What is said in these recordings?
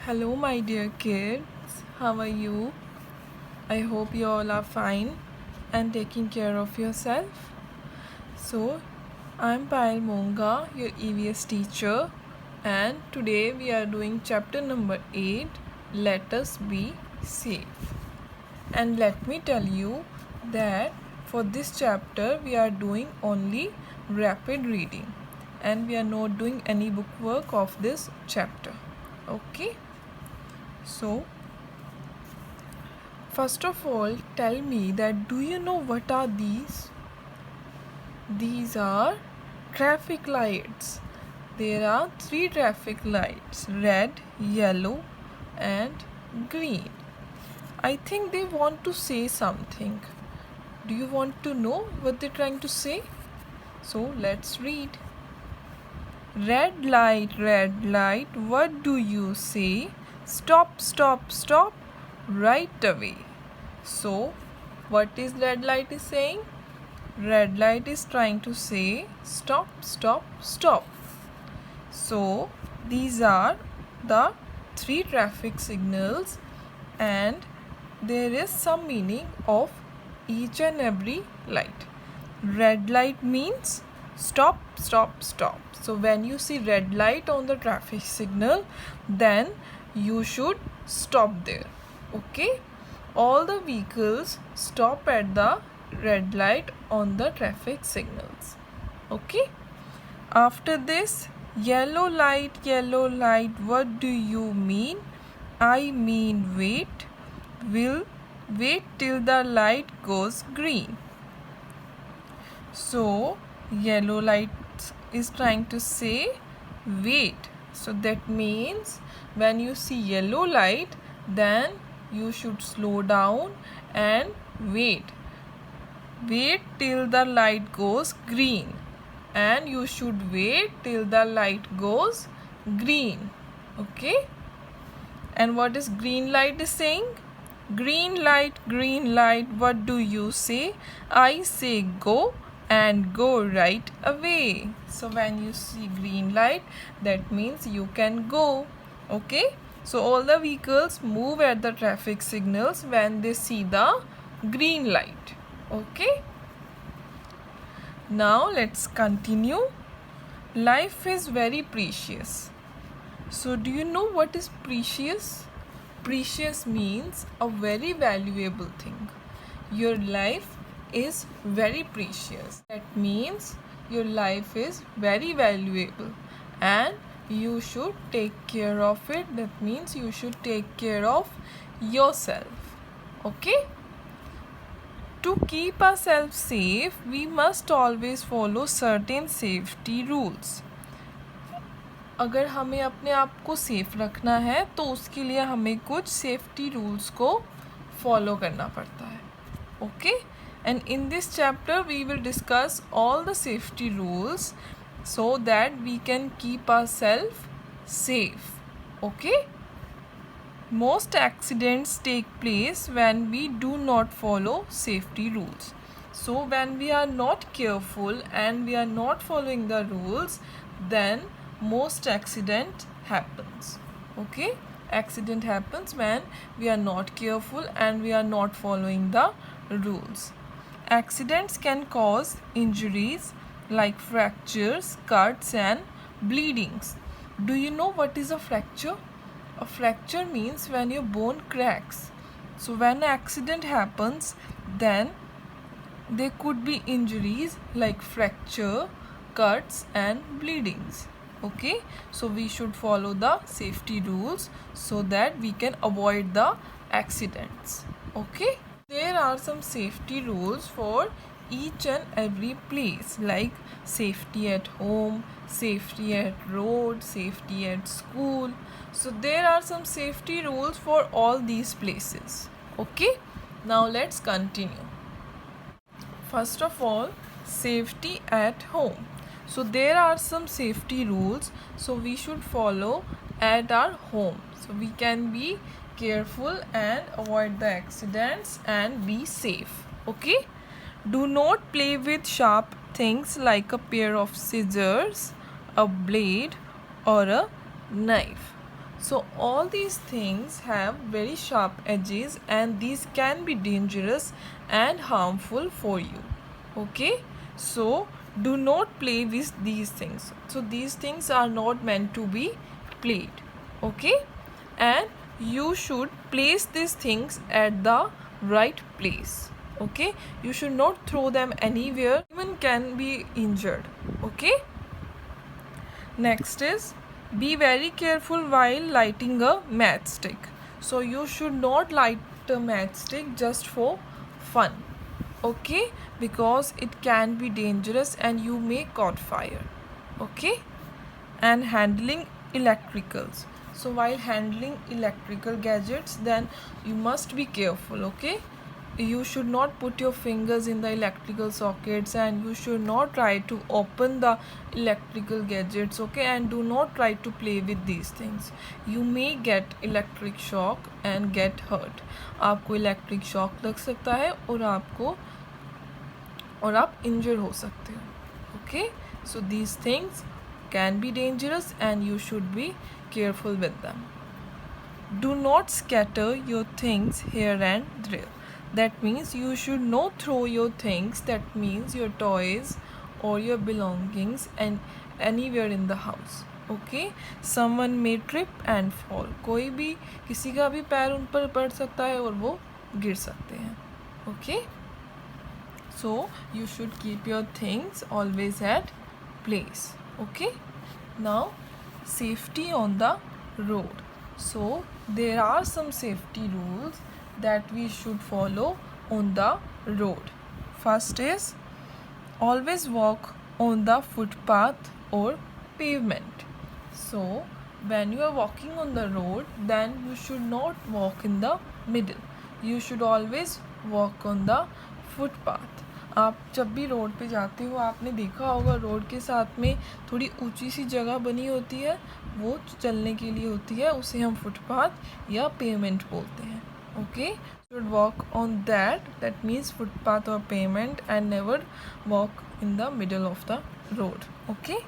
Hello, my dear kids. How are you? I hope you all are fine and taking care of yourself. So, I'm Payal Monga, your EVS teacher, and today we are doing chapter number 8, Let Us Be Safe. And let me tell you that for this chapter we are doing only rapid reading and we are not doing any book work of this chapter. Okay? So, first of all, tell me that do you know what are these? These are traffic lights. There are three traffic lights, red, yellow and green. I think they want to say something. Do you want to know what they're trying to say? So let's read. Red light, what do you say? Stop, stop, stop, right away. So, what is red light is saying? Red light is trying to say stop, stop, stop. So, these are the three traffic signals and there is some meaning of each and every light. Red light means stop, stop, stop. So when you see red light on the traffic signal, then you should stop there. Okay? All the vehicles stop at the red light on the traffic signals. Okay? After this, yellow light, what do you mean? I mean wait. Will wait till the light goes green. So, yellow light is trying to say wait. So, that means when you see yellow light, then you should slow down and wait. Wait till the light goes green. And you should wait till the light goes green. Okay? And what is green light is saying? Green light, what do you say? I say go and go right away. So when you see green light, that means you can go. Okay? So all the vehicles move at the traffic signals when they see the green light. Okay? Now let's continue. Life is very precious. So do you know what is precious? Precious means a very valuable thing. Your life is very precious. That means your life is very valuable and you should take care of it. That means you should take care of yourself. Okay? To keep ourselves safe, we must always follow certain safety rules. अगर हमें अपने आप को safe रखना है तो उसके लिए हमें कुछ सेफ्टी रूल्स को फॉलो करना पड़ता है. Okay? And in this chapter we will discuss all the safety rules so that we can keep ourselves safe. Okay? Most accidents take place when we do not follow safety rules. So when we are not careful and we are not following the rules, then most accident happens. Okay? Accident happens when we are not careful and we are not following the rules. Accidents can cause injuries like fractures, cuts and bleedings. Do you know what is a fracture? A fracture means when your bone cracks. So when an accident happens, then there could be injuries like fracture, cuts and bleedings. Okay, so we should follow the safety rules so that we can avoid the accidents. Okay, there are some safety rules for each and every place, like safety at home, safety at road, safety at school. So there are some safety rules for all these places. Okay, now let's continue. First of all, safety at home. So there are some safety rules so we should follow at our home. So we can be careful and avoid the accidents and be safe. Okay? Do not play with sharp things like a pair of scissors, a blade or a knife. So all these things have very sharp edges and these can be dangerous and harmful for you. Okay, so do not play with these things. So these things are not meant to be played. Okay, and you should place these things at the right place. Okay, you should not throw them anywhere, even can be injured. Okay, next is be very careful while lighting a matchstick. So you should not light a matchstick just for fun. Okay, because it can be dangerous and you may caught fire. Okay, and handling electricals. So while handling electrical gadgets, then you must be careful. Okay, you should not put your fingers in the electrical sockets and you should not try to open the electrical gadgets. Okay, and do not try to play with these things. You may get electric shock and get hurt. आपको electric shock लग सकता है और आप इंजर हो सकते हो. Okay, so these things can be dangerous and you should be careful with them. Do not scatter your things here and there. That means you should not throw your things, that means your toys or your belongings and anywhere in the house. Okay, someone may trip and fall. कोई भी किसी का भी पैर उन पर पड़ सकता है और वो गिर सकते हैं. Okay, so you should keep your things always at place. Okay, now safety on the road. So there are some safety rules that we should follow on the road. First is always walk on the footpath or pavement. So when you are walking on the road, then you should not walk in the middle. You should always walk on the footpath. आप जब भी road पे जाते हो, आपने देखा होगा road के साथ में थोड़ी ऊंची सी जगह बनी होती है, वो चलने के लिए होती है, उसे हम फुटपाथ या पेमेंट बोलते हैं. Okay, should walk on that means footpath or pavement and never walk in the middle of the road. Okay,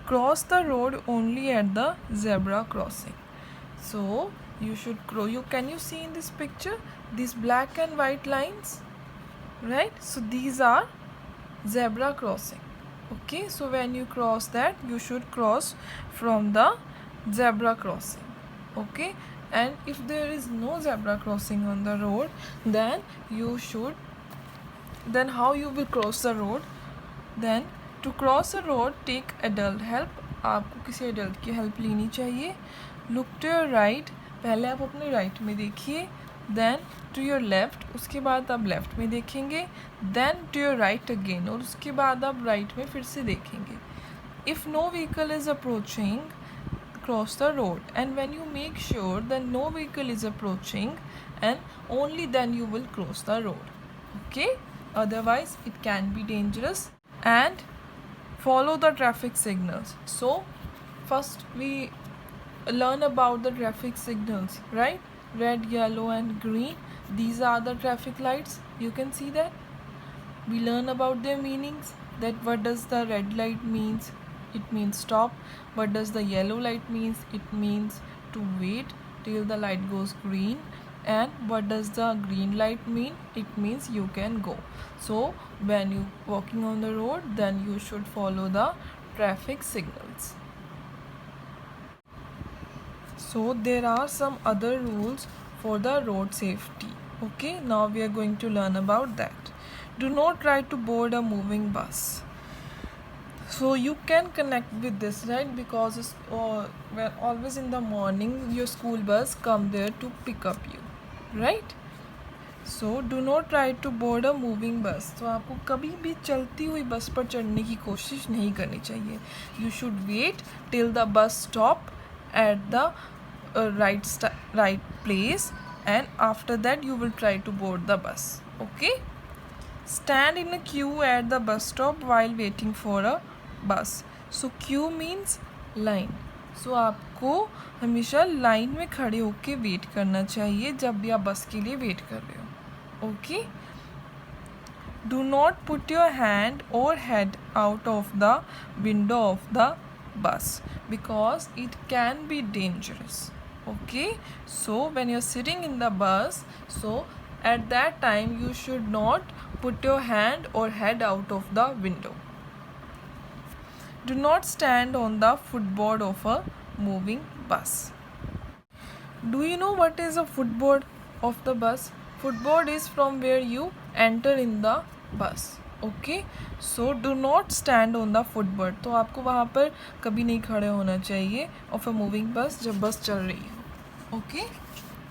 cross the road only at the zebra crossing. So you should can you see in this picture these black and white lines, right? So these are zebra crossing. Okay, so when you cross that, you should cross from the zebra crossing. Okay, and if there is no zebra crossing on the road, then how you will cross the road? Then to cross a road, take adult help. आपको किसी adult की help लेनी चाहिए. Look to your right. पहले आप अपने right में देखिए. Then to your left. उसके बाद आप left में देखेंगे. Then to your right again. और उसके बाद आप right में फिर से देखेंगे. If no vehicle is approaching, cross the road. And when you make sure that no vehicle is approaching, and only then you will cross the road. Okay? Otherwise, it can be dangerous. And follow the traffic signals. So first we learn about the traffic signals, right? Red, yellow and green, these are the traffic lights. You can see that we learn about their meanings, that what does the red light means? It means stop. What does the yellow light means? It means to wait till the light goes green. And what does the green light mean? It means you can go. So when you walking on the road, then you should follow the traffic signals. So there are some other rules for the road safety. Okay, now we are going to learn about that. Do not try to board a moving bus. So you can connect with this, right? Because when always in the morning your school bus come there to pick up you, right? So do not try to board a moving bus. तो आपको कभी भी चलती हुई बस पर चढ़ने की कोशिश नहीं करनी चाहिए. You should wait till the bus stop at the right place, and after that you will try to board the bus. Okay? Stand in a queue at the bus stop while waiting for a bus. So queue means line. So आपको हमेशा line में खड़े होके wait करना चाहिए जब भी आप बस के लिए वेट कर रहे हो. Okay? Do not put your hand or head out of the window of the bus because it can be dangerous. Okay, so when you're sitting in the bus, so at that time you should not put your hand or head out of the window. Do not stand on the footboard of a moving bus. Do you know what is a footboard of the bus? Footboard is from where you enter in the bus. Okay, so do not stand on the footboard. तो आपको वहाँ पर कभी नहीं खड़े होना चाहिए of a moving बस जब बस चल रही हो. Okay,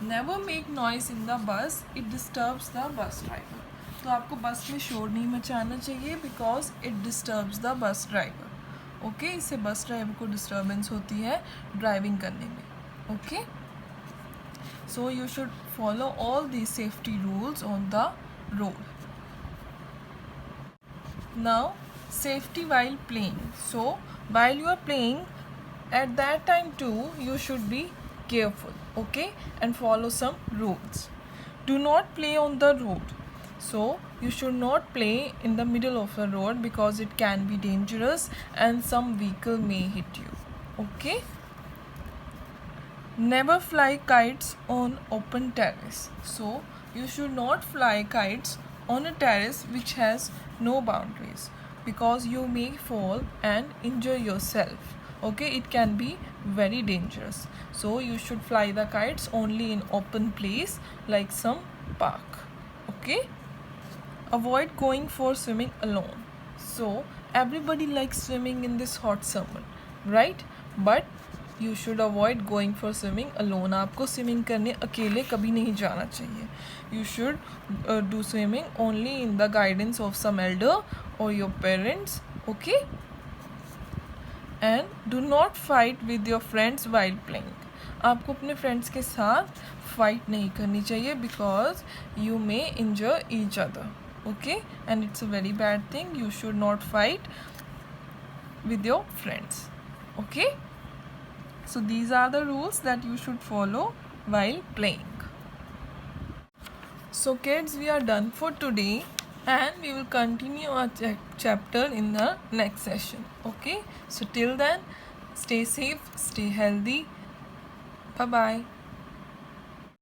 never make noise in the bus, it disturbs the bus driver. तो आपको बस में शोर नहीं मचाना चाहिए because it disturbs the bus driver. Okay, इससे बस ड्राइवर को डिस्टर्बेंस होती है ड्राइविंग करने में. Okay, so you should follow all these safety rules on the road. Now, safety while playing. So while you are playing, at that time too you should be careful, okay, and follow some rules. Do not play on the road. So you should not play in the middle of the road because it can be dangerous and some vehicle may hit you. Okay, never fly kites on open terrace. So you should not fly kites on a terrace which has no boundaries because you may fall and injure yourself. Okay, it can be very dangerous. So you should fly the kites only in open place like some park. Okay, avoid going for swimming alone. So everybody likes swimming in this hot summer, right? But you should avoid going for swimming alone. आपको swimming करने अकेले कभी नहीं जाना चाहिए. You should do swimming only in the guidance of some elder or your parents. Okay, and do not fight with your friends while playing. आपको अपने friends के साथ फाइट नहीं करनी चाहिए because you may injure each other. Okay, and it's a very bad thing. You should not fight with your friends. Okay, so these are the rules that you should follow while playing. So kids, we are done for today and we will continue our chapter in the next session. Okay, so till then, stay safe, stay healthy. Bye bye.